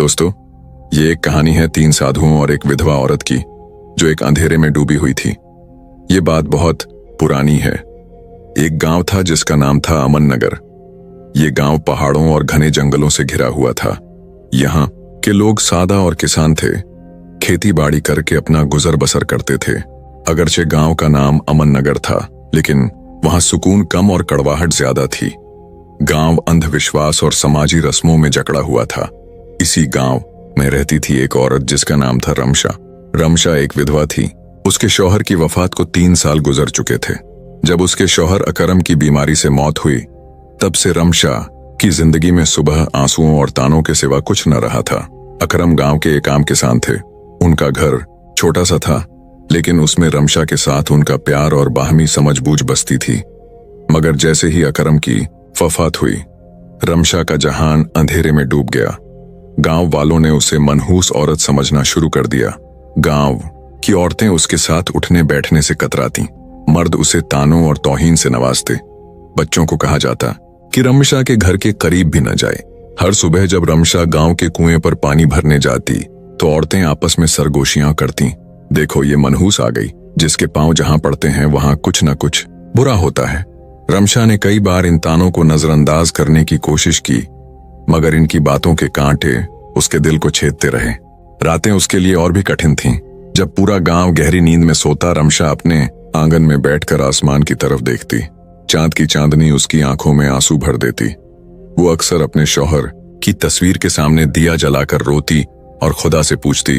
दोस्तों, ये एक कहानी है 3 साधुओं और एक विधवा औरत की जो एक अंधेरे में डूबी हुई थी। ये बात बहुत पुरानी है। एक गांव था जिसका नाम था अमन नगर। ये गांव पहाड़ों और घने जंगलों से घिरा हुआ था। यहाँ के लोग सादा और किसान थे, खेती बाड़ी करके अपना गुजर बसर करते थे। अगरचे गांव का नाम अमन नगर था, लेकिन वहां सुकून कम और कड़वाहट ज्यादा थी। गांव अंधविश्वास और समाजी रस्मों में जकड़ा हुआ था। इसी गांव में रहती थी एक औरत जिसका नाम था रमशा। रमशा एक विधवा थी। उसके शौहर की वफात को 3 साल गुजर चुके थे। जब उसके शौहर अकरम की बीमारी से मौत हुई, तब से रमशा की जिंदगी में सुबह आंसुओं और तानों के सिवा कुछ न रहा था। अकरम गांव के एक आम किसान थे। उनका घर छोटा सा था, लेकिन उसमें रमशा के साथ उनका प्यार और बाहमी समझबूझ बसती थी। मगर जैसे ही अकरम की वफात हुई, रमशा का जहान अंधेरे में डूब गया। गांव वालों ने उसे मनहूस औरत समझना शुरू कर दिया। गांव की औरतें उसके साथ उठने बैठने से कतराती। मर्द उसे तानों और तौहीन से नवाजते। बच्चों को कहा जाता कि रमशा के घर के करीब भी न जाए। हर सुबह जब रमशा गांव के कुएं पर पानी भरने जाती, तो औरतें आपस में सरगोशियां करती, देखो ये मनहूस आ गई, जिसके पांव जहां पड़ते हैं वहां कुछ न कुछ बुरा होता है। रमशा ने कई बार इन तानों को नजरअंदाज करने की कोशिश की, मगर इनकी बातों के कांटे उसके दिल को छेदते रहे। रातें उसके लिए और भी कठिन थीं। जब पूरा गांव गहरी नींद में सोता, रमशा अपने आंगन में बैठकर आसमान की तरफ देखती। चांद की चांदनी उसकी आंखों में आंसू भर देती। वो अक्सर अपने शौहर की तस्वीर के सामने दिया जलाकर रोती और खुदा से पूछती,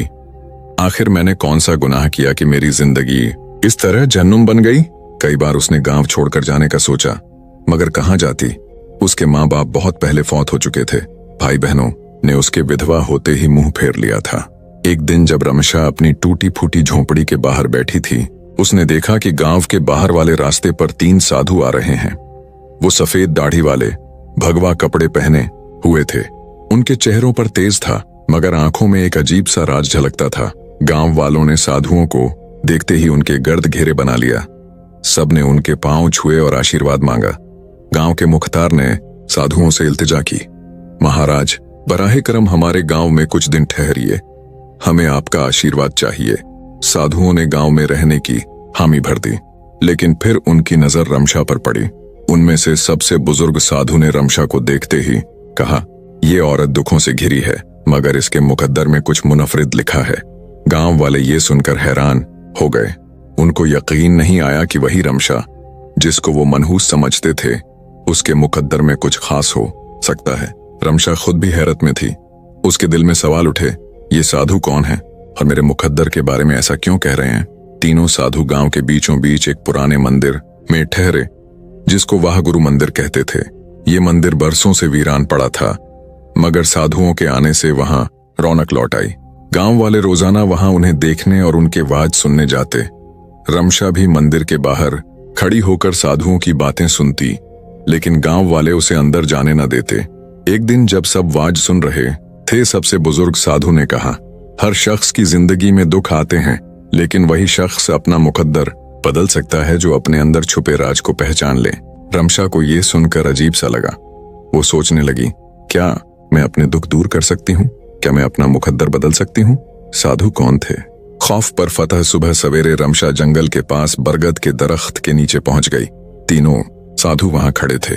आखिर मैंने कौन सा गुनाह किया कि मेरी जिंदगी इस तरह जहन्नुम बन गई। कई बार उसने गांव छोड़कर जाने का सोचा, मगर कहां जाती। उसके माँ बाप बहुत पहले फौत हो चुके थे। भाई बहनों ने उसके विधवा होते ही मुंह फेर लिया था। एक दिन जब रमशा अपनी टूटी फूटी झोंपड़ी के बाहर बैठी थी, उसने देखा कि गांव के बाहर वाले रास्ते पर 3 साधु आ रहे हैं। वो सफेद दाढ़ी वाले, भगवा कपड़े पहने हुए थे। उनके चेहरों पर तेज था, मगर आंखों में एक अजीब सा राज झलकता था। गांव वालों ने साधुओं को देखते ही उनके गर्द घेरे बना लिया। सबने उनके पांव छुए और आशीर्वाद मांगा। गांव के मुख्तार ने साधुओं से इल्तिजा की, महाराज बराहे करम हमारे गांव में कुछ दिन ठहरिए, हमें आपका आशीर्वाद चाहिए। साधुओं ने गांव में रहने की हामी भर दी, लेकिन फिर उनकी नजर रमशा पर पड़ी। उनमें से सबसे बुजुर्ग साधु ने रमशा को देखते ही कहा, ये औरत दुखों से घिरी है, मगर इसके मुकद्दर में कुछ मुनफरिद लिखा है। गांव वाले ये सुनकर हैरान हो गए। उनको यकीन नहीं आया कि वही रमशा जिसको वो मनहूस समझते थे, उसके मुकद्दर में कुछ खास हो सकता है। रमशा खुद भी हैरत में थी। उसके दिल में सवाल उठे, ये साधु कौन है और मेरे मुकद्दर के बारे में ऐसा क्यों कह रहे हैं। तीनों साधु गांव के बीचों बीच एक पुराने मंदिर में ठहरे, जिसको वाह गुरु मंदिर कहते थे। ये मंदिर बरसों से वीरान पड़ा था, मगर साधुओं के आने से वहां रौनक लौट आई। गांव वाले रोजाना वहां उन्हें देखने और उनके वाज सुनने जाते। रमशा भी मंदिर के बाहर खड़ी होकर साधुओं की बातें सुनती, लेकिन गांव वाले उसे अंदर जाने न देते। एक दिन जब सब वाज सुन रहे थे, सबसे बुजुर्ग साधु ने कहा, हर शख्स की जिंदगी में दुख आते हैं, लेकिन वही शख्स अपना मुकद्दर बदल सकता है जो अपने अंदर छुपे राज को पहचान ले। रमशा को यह सुनकर अजीब सा लगा। वो सोचने लगी, क्या मैं अपने दुख दूर कर सकती हूँ? क्या मैं अपना मुकद्दर बदल सकती हूँ? साधु कौन थे? खौफ पर फतह सुबह सवेरे रमशा जंगल के पास बरगद के दरख्त के नीचे पहुंच गई। तीनों साधु वहां खड़े थे।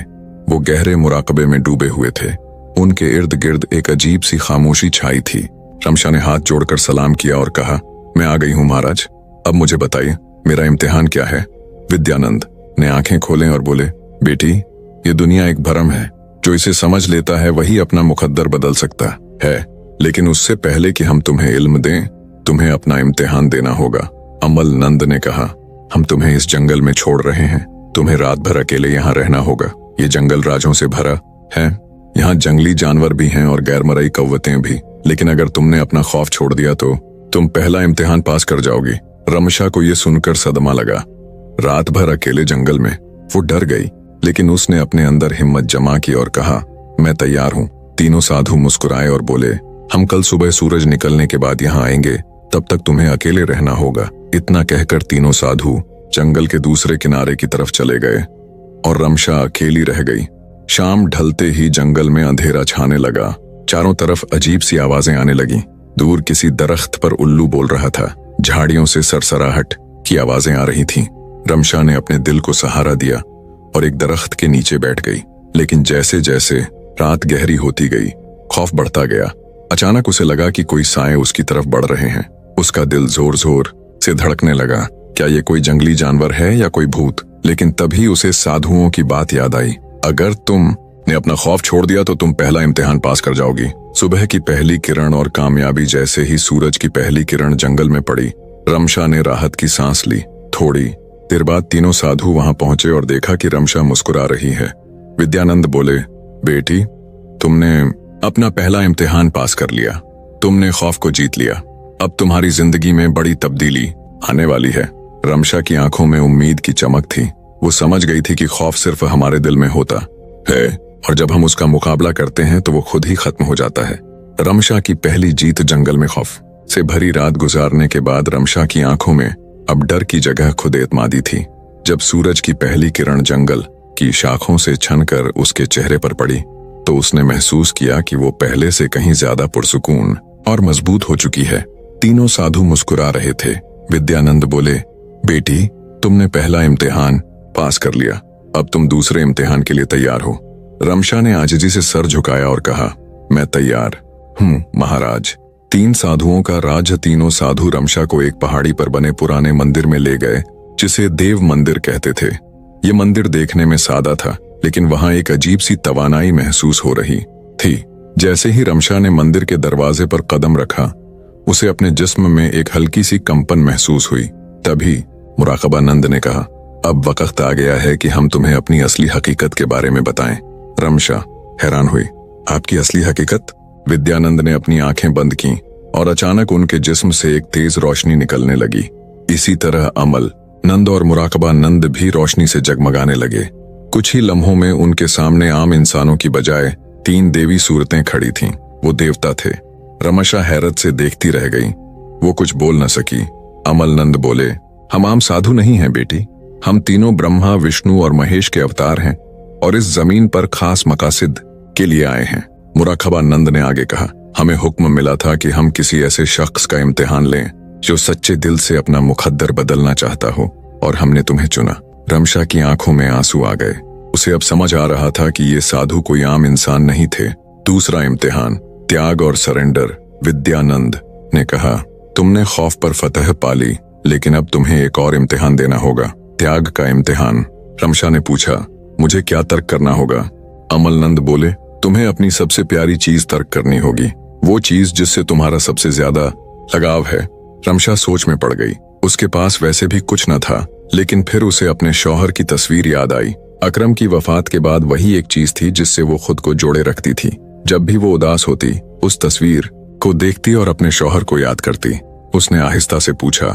वो गहरे मुराकबे में डूबे हुए थे। उनके इर्द गिर्द एक अजीब सी खामोशी छाई थी। रमशा ने हाथ जोड़कर सलाम किया और कहा, मैं आ गई हूं महाराज, अब मुझे बताइए मेरा इम्तिहान क्या है। विद्यानंद ने आंखें खोलें और बोले, बेटी ये दुनिया एक भरम है, जो इसे समझ लेता है वही अपना मुकद्दर बदल सकता है, लेकिन उससे पहले कि हम तुम्हें इल्म दें, तुम्हें अपना इम्तिहान देना होगा। अमल नंद ने कहा, हम तुम्हें इस जंगल में छोड़ रहे हैं, तुम्हें रात भर अकेले यहाँ रहना होगा। ये जंगल राजों से भरा है, यहाँ जंगली जानवर भी हैं और गैर मरई कौवतें भी, लेकिन अगर तुमने अपना खौफ छोड़ दिया तो तुम पहला इम्तिहान पास कर जाओगी। रमशा को यह सुनकर सदमा लगा। रात भर अकेले जंगल में वो डर गई, लेकिन उसने अपने अंदर हिम्मत जमा की और कहा, मैं तैयार हूँ। तीनों साधु मुस्कुराए और बोले, हम कल सुबह सूरज निकलने के बाद यहाँ आएंगे, तब तक तुम्हें अकेले रहना होगा। इतना कहकर तीनों साधु जंगल के दूसरे किनारे की तरफ चले गए और रमशा अकेली रह गई। शाम ढलते ही जंगल में अंधेरा छाने लगा। चारों तरफ अजीब सी आवाजें आने लगीं। दूर किसी दरख्त पर उल्लू बोल रहा था। झाड़ियों से सरसराहट की आवाजें आ रही थीं। रमशा ने अपने दिल को सहारा दिया और एक दरख्त के नीचे बैठ गई। लेकिन जैसे जैसे रात गहरी होती गई, खौफ बढ़ता गया। अचानक उसे लगा कि कोई साए उसकी तरफ बढ़ रहे हैं। उसका दिल जोर जोर से धड़कने लगा। क्या ये कोई जंगली जानवर है या कोई भूत? लेकिन तभी उसे साधुओं की बात याद आई। अगर तुमने अपना खौफ छोड़ दिया तो तुम पहला इम्तिहान पास कर जाओगी। सुबह की पहली किरण और कामयाबी जैसे ही सूरज की पहली किरण जंगल में पड़ी, रमशा ने राहत की सांस ली। थोड़ी देर बाद तीनों साधु वहां पहुंचे और देखा कि रमशा मुस्कुरा रही है। विद्यानंद बोले, बेटी, तुमने अपना पहला इम्तिहान पास कर लिया। तुमने खौफ को जीत लिया। अब तुम्हारी जिंदगी में बड़ी तब्दीली आने वाली है। रमशा की आंखों में उम्मीद की चमक थी। वो समझ गई थी कि खौफ सिर्फ हमारे दिल में होता है और जब हम उसका मुकाबला करते हैं तो वो खुद ही खत्म हो जाता है। रमशा की पहली जीत जंगल में खौफ से भरी रात गुजारने के बाद रमशा की आंखों में अब डर की जगह खुद एतमादी थी। जब सूरज की पहली किरण जंगल की शाखों से छनकर उसके चेहरे पर पड़ी तो उसने महसूस किया कि वो पहले से कहीं ज्यादा पुरसुकून और मजबूत हो चुकी है। तीनों साधु मुस्कुरा रहे थे। विद्यानंद बोले, बेटी, तुमने पहला इम्तिहान पास कर लिया। अब तुम दूसरे इम्तिहान के लिए तैयार हो। रमशा ने आजिजी से सर झुकाया और कहा, मैं तैयार हूँ महाराज। तीन साधुओं का राज। तीनों साधु रमशा को एक पहाड़ी पर बने पुराने मंदिर में ले गए, जिसे देव मंदिर कहते थे। ये मंदिर देखने में सादा था, लेकिन वहां एक अजीब सी तवानाई महसूस हो रही थी। जैसे ही रमशा ने मंदिर के दरवाजे पर कदम रखा, उसे अपने जिस्म में एक हल्की सी कंपन महसूस हुई। तभी मुराकबानंद ने कहा, अब वक्त आ गया है कि हम तुम्हें अपनी असली हकीकत के बारे में बताएं। रमशा हैरान हुई, आपकी असली हकीकत? विद्यानंद ने अपनी आंखें बंद की और अचानक उनके जिस्म से एक तेज रोशनी निकलने लगी। इसी तरह अमल नंद और मुराकबानंद भी रोशनी से जगमगाने लगे। कुछ ही लम्हों में उनके सामने आम इंसानों की बजाय तीन देवी सूरतें खड़ी थीं। वो देवता थे। रमशा हैरत से देखती रह गई। वो कुछ बोल न सकी। अमल नंद बोले, हम आम साधु नहीं हैं बेटी। हम तीनों ब्रह्मा, विष्णु और महेश के अवतार हैं और इस जमीन पर खास मकासिद के लिए आए हैं। मुराकबानंद ने आगे कहा, हमें हुक्म मिला था कि हम किसी ऐसे शख्स का इम्तिहान लें जो सच्चे दिल से अपना मुकद्दर बदलना चाहता हो, और हमने तुम्हें चुना। रमशा की आंखों में आंसू आ गए। उसे अब समझ आ रहा था कि ये साधु कोई आम इंसान नहीं थे। दूसरा इम्तिहान, त्याग और सरेंडर। विद्यानंद ने कहा, तुमने खौफ पर फतह पा ली, लेकिन अब तुम्हें एक और इम्तिहान देना होगा, त्याग का इम्तिहान। रमशा ने पूछा, मुझे क्या तर्क करना होगा? अमलनंद बोले, तुम्हें अपनी सबसे प्यारी चीज तर्क करनी होगी, वो चीज जिससे तुम्हारा सबसे ज्यादा लगाव है। रमशा सोच में पड़ गई। उसके पास वैसे भी कुछ न था, लेकिन फिर उसे अपने शौहर की तस्वीर याद आई। अकरम की वफात के बाद वही एक चीज थी जिससे वो खुद को जोड़े रखती थी। जब भी वो उदास होती, उस तस्वीर को देखती और अपने शौहर को याद करती। उसने आहिस्ता से पूछा,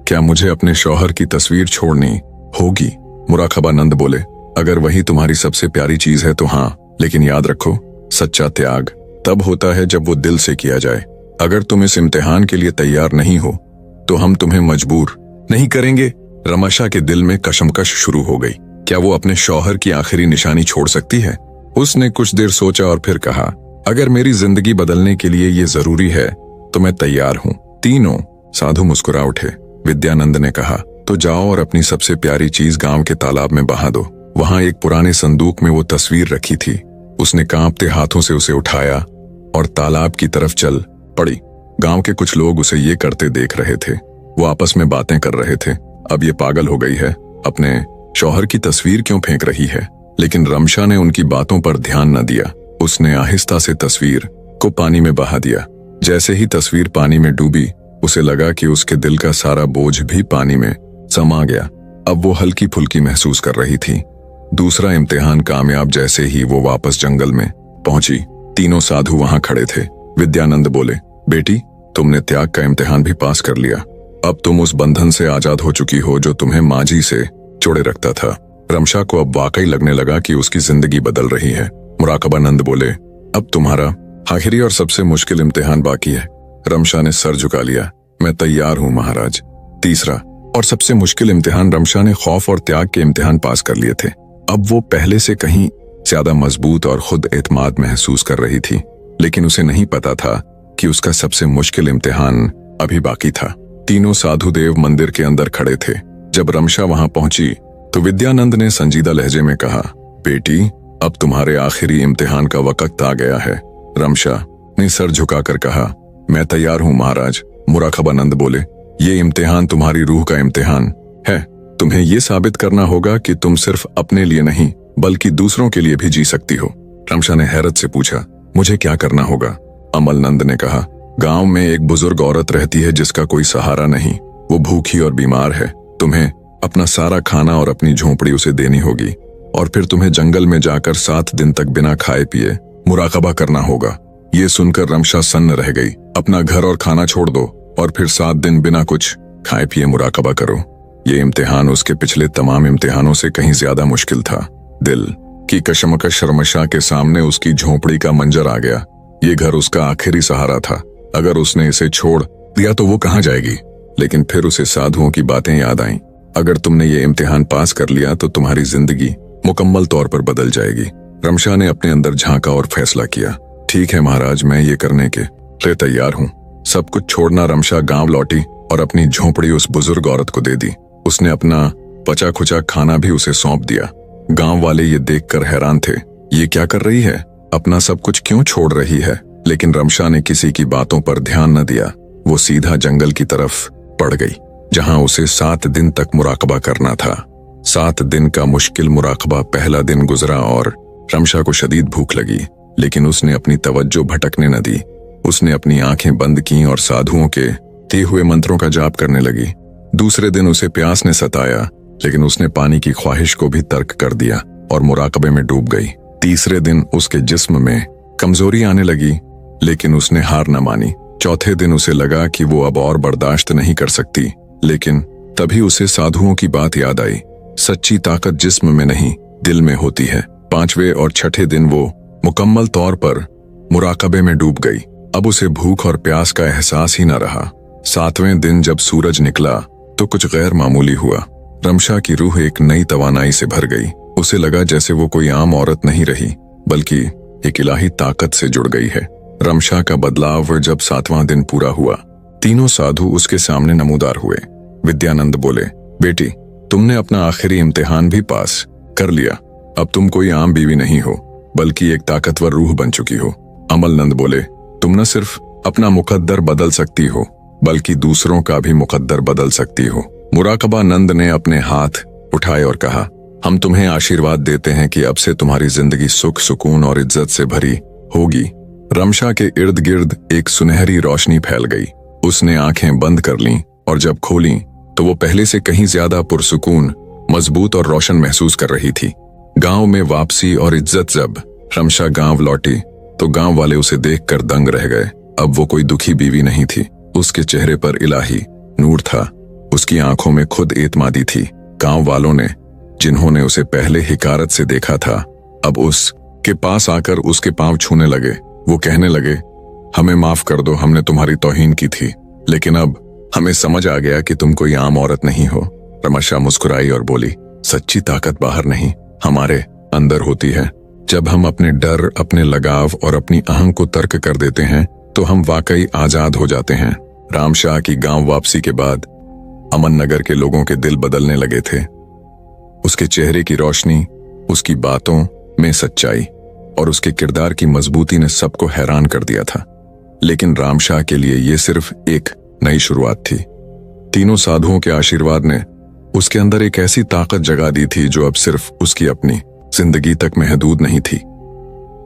क्या मुझे अपने शौहर की तस्वीर छोड़नी होगी? मुराकबानंद बोले, अगर वही तुम्हारी सबसे प्यारी चीज है तो हाँ, लेकिन याद रखो, सच्चा त्याग तब होता है जब वो दिल से किया जाए। अगर तुम इस इम्तिहान के लिए तैयार नहीं हो तो हम तुम्हें मजबूर नहीं करेंगे। रमशा के दिल में कशमकश शुरू हो गई। क्या वो अपने शौहर की आखिरी निशानी छोड़ सकती है? उसने कुछ देर सोचा और फिर कहा, अगर मेरी जिंदगी बदलने के लिए ये जरूरी है तो मैं तैयार हूँ। तीनों साधु मुस्कुरा उठे। विद्यानंद ने कहा, तो जाओ और अपनी सबसे प्यारी चीज गांव के तालाब में बहा दो। वहां एक पुराने संदूक में वो तस्वीर रखी थी। उसने कांपते हाथों से उसे उठाया और तालाब की तरफ चल पड़ी। गांव के कुछ लोग उसे ये करते देख रहे थे। वो आपस में बातें कर रहे थे, अब ये पागल हो गई है, अपने शौहर की तस्वीर क्यों फेंक रही है? लेकिन रमशा ने उनकी बातों पर ध्यान न दिया। उसने आहिस्ता से तस्वीर को पानी में बहा दिया। जैसे ही तस्वीर पानी में डूबी, उसे लगा कि उसके दिल का सारा बोझ भी पानी में समा गया। अब वो हल्की फुल्की महसूस कर रही थी। दूसरा इम्तिहान कामयाब जैसे ही वो वापस जंगल में पहुंची, तीनों साधु वहां खड़े थे। विद्यानंद बोले, बेटी, तुमने त्याग का इम्तिहान भी पास कर लिया। अब तुम उस बंधन से आजाद हो चुकी हो जो तुम्हें माजी से जोड़े रखता था। रमशा को अब वाकई लगने लगा कि उसकी जिंदगी बदल रही है। मुराकबानंद बोले, अब तुम्हारा आखिरी और सबसे मुश्किल इम्तिहान बाकी है। रमशा ने सर झुका लिया। मैं तैयार हूँ महाराज। तीसरा और सबसे मुश्किल इम्तिहान। रमशा ने खौफ और त्याग के इम्तिहान पास कर लिए थे। अब वो पहले से कहीं ज्यादा मजबूत और खुद एतमाद महसूस कर रही थी। लेकिन उसे नहीं पता था कि उसका सबसे मुश्किल इम्तिहान अभी बाकी था। तीनों साधुदेव मंदिर के अंदर खड़े थे। जब रमशा वहां पहुंची तो विद्यानंद ने संजीदा लहजे में कहा, बेटी, अब तुम्हारे आखिरी इम्तिहान का वक्त आ गया है। रमशा ने सर झुकाकर कहा, मैं तैयार हूं महाराज। मुराकबानंद बोले, ये इम्तिहान तुम्हारी रूह का इम्तिहान है। तुम्हें ये साबित करना होगा कि तुम सिर्फ अपने लिए नहीं बल्कि दूसरों के लिए भी जी सकती हो। रमशा ने हैरत से पूछा, मुझे क्या करना होगा? अमलनंद ने कहा, गांव में एक बुजुर्ग औरत रहती है जिसका कोई सहारा नहीं। वो भूखी और बीमार है। तुम्हें अपना सारा खाना और अपनी झोंपड़ी उसे देनी होगी और फिर तुम्हें जंगल में जाकर 7 दिन तक बिना खाए पिए मुराकबा करना होगा। ये सुनकर रमशा सन्न रह गई। अपना घर और खाना छोड़ दो और फिर 7 दिन बिना कुछ खाए पिए मुराकबा करो। ये इम्तिहान उसके पिछले तमाम इम्तिहानों से कहीं ज्यादा मुश्किल था। दिल की कशमकश शर्मशा के सामने उसकी झोंपड़ी का मंजर आ गया। ये घर उसका आखिरी सहारा था। अगर उसने इसे छोड़ दिया तो वो कहाँ जाएगी? लेकिन फिर उसे साधुओं की बातें याद आईं। अगर तुमने ये इम्तिहान पास कर लिया तो तुम्हारी जिंदगी मुकम्मल तौर पर बदल जाएगी। रमशा ने अपने अंदर झांका और फैसला किया, ठीक है महाराज, मैं ये करने के लिए तैयार हूँ। सब कुछ छोड़ना रमशा गांव लौटी और अपनी झोंपड़ी उस बुजुर्ग औरत को दे दी। उसने अपना बचा खुचा खाना भी उसे सौंप दिया। गांव वाले ये देखकर हैरान थे। ये क्या कर रही है? अपना सब कुछ क्यों छोड़ रही है? लेकिन रमशा ने किसी की बातों पर ध्यान न दिया। वो सीधा जंगल की तरफ बढ़ गई जहां उसे 7 दिन तक मुराकबा करना था। 7 दिन का मुश्किल मुराकबा पहला दिन गुजरा और रमशा को शदीद भूख लगी, लेकिन उसने अपनी तवज्जो भटकने न दी। उसने अपनी आंखें बंद की और साधुओं के दिए हुए मंत्रों का जाप करने लगी। दूसरे दिन उसे प्यास ने सताया, लेकिन उसने पानी की ख्वाहिश को भी तर्क कर दिया और मुराकबे में डूब गई। तीसरे दिन उसके जिस्म में कमजोरी आने लगी, लेकिन उसने हार न मानी। चौथे दिन उसे लगा कि वो अब और बर्दाश्त नहीं कर सकती, लेकिन तभी उसे साधुओं की बात याद आई। सच्ची ताकत जिस्म में नहीं, दिल में होती है। 5वें और 6ठे दिन वो मुकम्मल तौर पर मुराकबे में डूब गई। अब उसे भूख और प्यास का एहसास ही न रहा। 7वें दिन जब सूरज निकला तो कुछ गैर मामूली हुआ। रमशा की रूह एक नई तवानाई से भर गई। उसे लगा जैसे वो कोई आम औरत नहीं रही, बल्कि एक इलाही ताकत से जुड़ गई है। रमशा का बदलाव जब 7वां दिन पूरा हुआ, तीनों साधु उसके सामने नमूदार हुए। विद्यानंद बोले, बेटी, तुमने अपना आखिरी इम्तिहान भी पास कर लिया। अब तुम कोई आम बीवी नहीं हो, बल्कि एक ताकतवर रूह बन चुकी हो। अमलनंद बोले, तुम न सिर्फ अपना मुकद्दर बदल सकती हो, बल्कि दूसरों का भी मुकद्दर बदल सकती हो। मुराकबानंद ने अपने हाथ उठाए और कहा, हम तुम्हें आशीर्वाद देते हैं कि अब से तुम्हारी जिंदगी सुख, सुकून और इज्जत से भरी होगी। रमशा के इर्द गिर्द एक सुनहरी रोशनी फैल गई। उसने आंखें बंद कर लीं और जब खोलीं तो वो पहले से कहीं ज्यादा पुरसुकून, मजबूत और रोशन महसूस कर रही थी। गांव में वापसी और इज्जत। जब रमशा गांव लौटी तो गांव वाले उसे देखकर दंग रह गए। अब वो कोई दुखी बीवी नहीं थी। उसके चेहरे पर इलाही नूर था। उसकी आंखों में खुद एतमादी थी। गांव वालों ने, जिन्होंने उसे पहले हिकारत से देखा था, अब उसके पास आकर उसके पांव छूने लगे। वो कहने लगे, हमें माफ कर दो, हमने तुम्हारी तौहीन की थी, लेकिन अब हमें समझ आ गया कि तुम कोई आम औरत नहीं हो। रमशा मुस्कुराई और बोली, सच्ची ताकत बाहर नहीं, हमारे अंदर होती है। जब हम अपने डर, अपने लगाव और अपनी अहंग को तर्क कर देते हैं तो हम वाकई आजाद हो जाते हैं। रामशाह की गांव वापसी के बाद अमन नगर के लोगों के दिल बदलने लगे थे। उसके चेहरे की रोशनी, उसकी बातों में सच्चाई और उसके किरदार की मजबूती ने सबको हैरान कर दिया था। लेकिन रामशाह के लिए यह सिर्फ एक नई शुरुआत थी। तीनों साधुओं के आशीर्वाद ने उसके अंदर एक ऐसी ताकत जगा दी थी जो अब सिर्फ उसकी अपनी जिंदगी तक महदूद नहीं थी।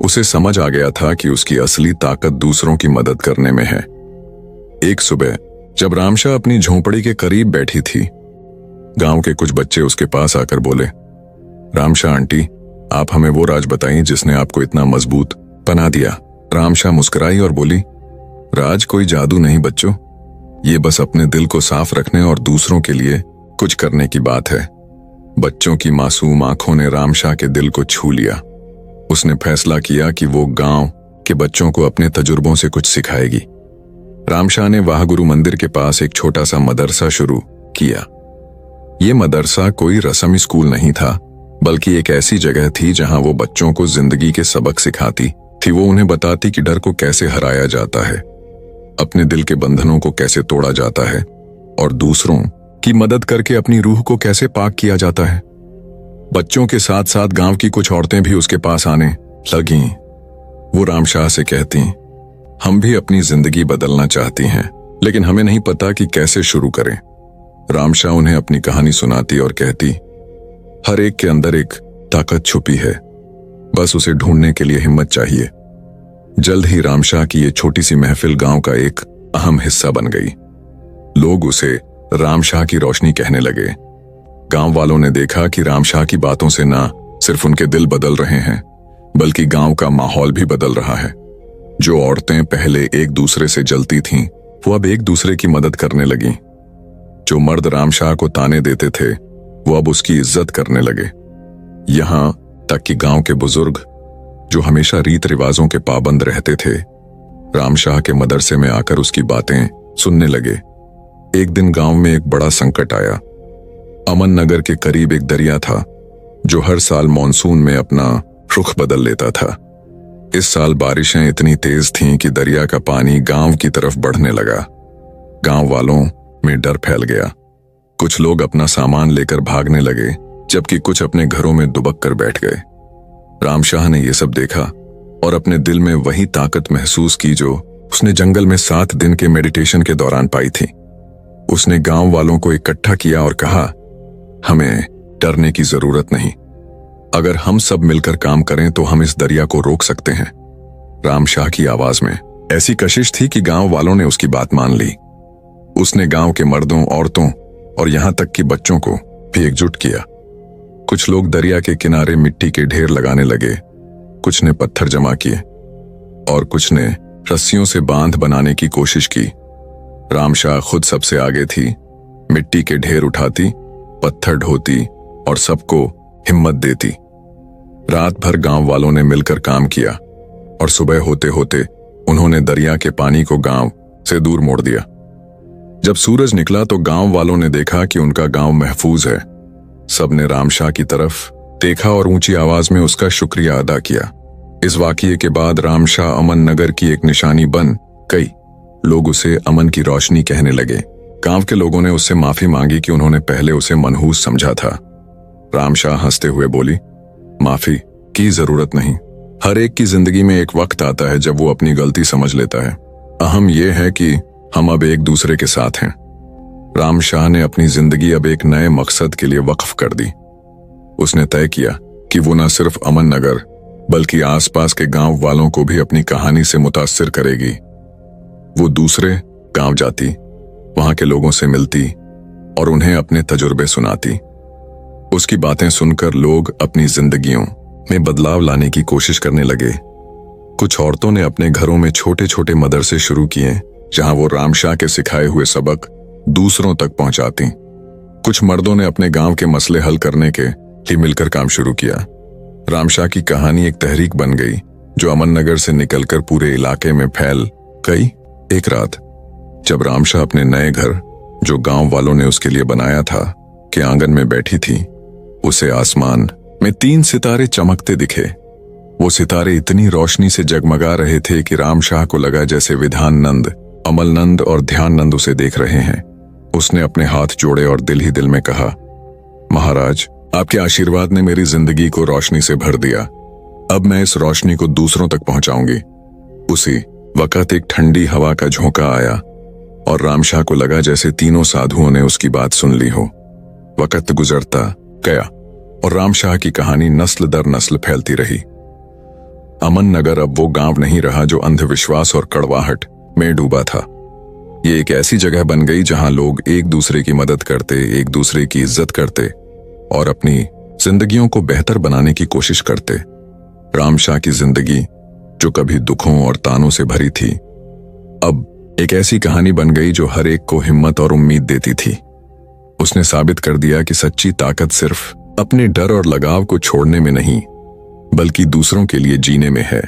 उसे समझ आ गया था कि उसकी असली ताकत दूसरों की मदद करने में है। एक सुबह जब रामशाह अपनी झोंपड़ी के करीब बैठी थी, गांव के कुछ बच्चे उसके पास आकर बोले, रामशाह आंटी, आप हमें वो राज बताइए जिसने आपको इतना मजबूत बना दिया। रामशाह मुस्कुराई और बोली, राज कोई जादू नहीं बच्चों, ये बस अपने दिल को साफ रखने और दूसरों के लिए कुछ करने की बात है। बच्चों की मासूम आंखों ने रामशाह के दिल को छू लिया। उसने फैसला किया कि वो गांव के बच्चों को अपने तजुर्बों से कुछ सिखाएगी। रामशाह ने वाहगुरु मंदिर के पास एक छोटा सा मदरसा शुरू किया। ये मदरसा कोई रस्मी स्कूल नहीं था, बल्कि एक ऐसी जगह थी जहां वो बच्चों को जिंदगी के सबक सिखाती थी। वो उन्हें बताती कि डर को कैसे हराया जाता है, अपने दिल के बंधनों को कैसे तोड़ा जाता है और दूसरों की मदद करके अपनी रूह को कैसे पाक किया जाता है। बच्चों के साथ साथ गांव की कुछ औरतें भी उसके पास आने लगीं। वो रामशाह से कहती, हम भी अपनी जिंदगी बदलना चाहती हैं, लेकिन हमें नहीं पता कि कैसे शुरू करें। रामशाह उन्हें अपनी कहानी सुनाती और कहती, हर एक के अंदर एक ताकत छुपी है, बस उसे ढूंढने के लिए हिम्मत चाहिए। जल्द ही रामशाह की ये छोटी सी महफिल गांव का एक अहम हिस्सा बन गई। लोग उसे रामशाह की रोशनी कहने लगे। गांव वालों ने देखा कि रामशाह की बातों से ना सिर्फ उनके दिल बदल रहे हैं, बल्कि गांव का माहौल भी बदल रहा है। जो औरतें पहले एक दूसरे से जलती थीं, वो अब एक दूसरे की मदद करने लगीं। जो मर्द रामशाह को ताने देते थे, वो अब उसकी इज्जत करने लगे। यहां तक कि गांव के बुजुर्ग, जो हमेशा रीत रिवाजों के पाबंद रहते थे, रामशाह के मदरसे में आकर उसकी बातें सुनने लगे। एक दिन गांव में एक बड़ा संकट आया। अमन नगर के करीब एक दरिया था, जो हर साल मॉनसून में अपना रुख बदल लेता था। इस साल बारिशें इतनी तेज थीं कि दरिया का पानी गांव की तरफ बढ़ने लगा। गांव वालों में डर फैल गया। कुछ लोग अपना सामान लेकर भागने लगे, जबकि कुछ अपने घरों में दुबक कर बैठ गए। रामशाह ने यह सब देखा और अपने दिल में वही ताकत महसूस की जो उसने जंगल में 7 दिन के मेडिटेशन के दौरान पाई थी। उसने गांव वालों को इकट्ठा किया और कहा, हमें डरने की जरूरत नहीं। अगर हम सब मिलकर काम करें तो हम इस दरिया को रोक सकते हैं। रामशाह की आवाज में ऐसी कशिश थी कि गांव वालों ने उसकी बात मान ली। उसने गांव के मर्दों, औरतों और यहां तक कि बच्चों को भी एकजुट किया। कुछ लोग दरिया के किनारे मिट्टी के ढेर लगाने लगे, कुछ ने पत्थर जमा किए और कुछ ने रस्सियों से बांध बनाने की कोशिश की। रामशाह खुद सबसे आगे थी, मिट्टी के ढेर उठाती, पत्थर ढोती और सबको हिम्मत देती। रात भर गांव वालों ने मिलकर काम किया और सुबह होते होते उन्होंने दरिया के पानी को गांव से दूर मोड़ दिया। जब सूरज निकला तो गांव वालों ने देखा कि उनका गांव महफूज है। सबने रामशाह की तरफ देखा और ऊंची आवाज में उसका शुक्रिया अदा किया। इस वाकये के बाद रामशाह अमन नगर की एक निशानी बन गई। लोग उसे अमन की रोशनी कहने लगे। गांव के लोगों ने उससे माफी मांगी कि उन्होंने पहले उसे मनहूस समझा था। रामशाह हंसते हुए बोली, माफी की जरूरत नहीं। हर एक की जिंदगी में एक वक्त आता है जब वो अपनी गलती समझ लेता है। अहम यह है कि हम अब एक दूसरे के साथ हैं। रामशाह ने अपनी जिंदगी अब एक नए मकसद के लिए वक्फ कर दी। उसने तय किया कि वो न सिर्फ अमन नगर बल्कि आसपास के गांव वालों को भी अपनी कहानी से मुतासिर करेगी। वो दूसरे गांव जाती, वहां के लोगों से मिलती और उन्हें अपने तजुर्बे सुनाती। उसकी बातें सुनकर लोग अपनी जिंदगियों में बदलाव लाने की कोशिश करने लगे। कुछ औरतों ने अपने घरों में छोटे छोटे मदरसे शुरू किए, जहां वो रामशाह के सिखाए हुए सबक दूसरों तक पहुंचाती। कुछ मर्दों ने अपने गांव के मसले हल करने के लिए मिलकर काम शुरू किया। रामशाह की कहानी एक तहरीक बन गई, जो अमन नगर से निकलकर पूरे इलाके में फैल गई। एक रात जब रामशाह अपने नए घर, जो गांव वालों ने उसके लिए बनाया था, के आंगन में बैठी थी, उसे आसमान में 3 सितारे चमकते दिखे। वो सितारे इतनी रोशनी से जगमगा रहे थे कि रामशाह को लगा जैसे विधान नंद, अमल नंद और ध्यान नंद उसे देख रहे हैं। उसने अपने हाथ जोड़े और दिल ही दिल में कहा, महाराज, आपके आशीर्वाद ने मेरी जिंदगी को रोशनी से भर दिया। अब मैं इस रोशनी को दूसरों तक पहुंचाऊंगी। उसी वक्त एक ठंडी हवा का झोंका आया और रामशाह को लगा जैसे तीनों साधुओं ने उसकी बात सुन ली हो। वक्त गुजरता गया और रामशाह की कहानी नस्ल दर नस्ल फैलती रही। अमन नगर अब वो गांव नहीं रहा जो अंधविश्वास और कड़वाहट में डूबा था। ये एक ऐसी जगह बन गई जहां लोग एक दूसरे की मदद करते, एक दूसरे की इज्जत करते और अपनी जिंदगियों को बेहतर बनाने की कोशिश करते। रामशाह की जिंदगी, जो कभी दुखों और तानों से भरी थी, अब एक ऐसी कहानी बन गई जो हर एक को हिम्मत और उम्मीद देती थी। उसने साबित कर दिया कि सच्ची ताकत सिर्फ अपने डर और लगाव को छोड़ने में नहीं, बल्कि दूसरों के लिए जीने में है।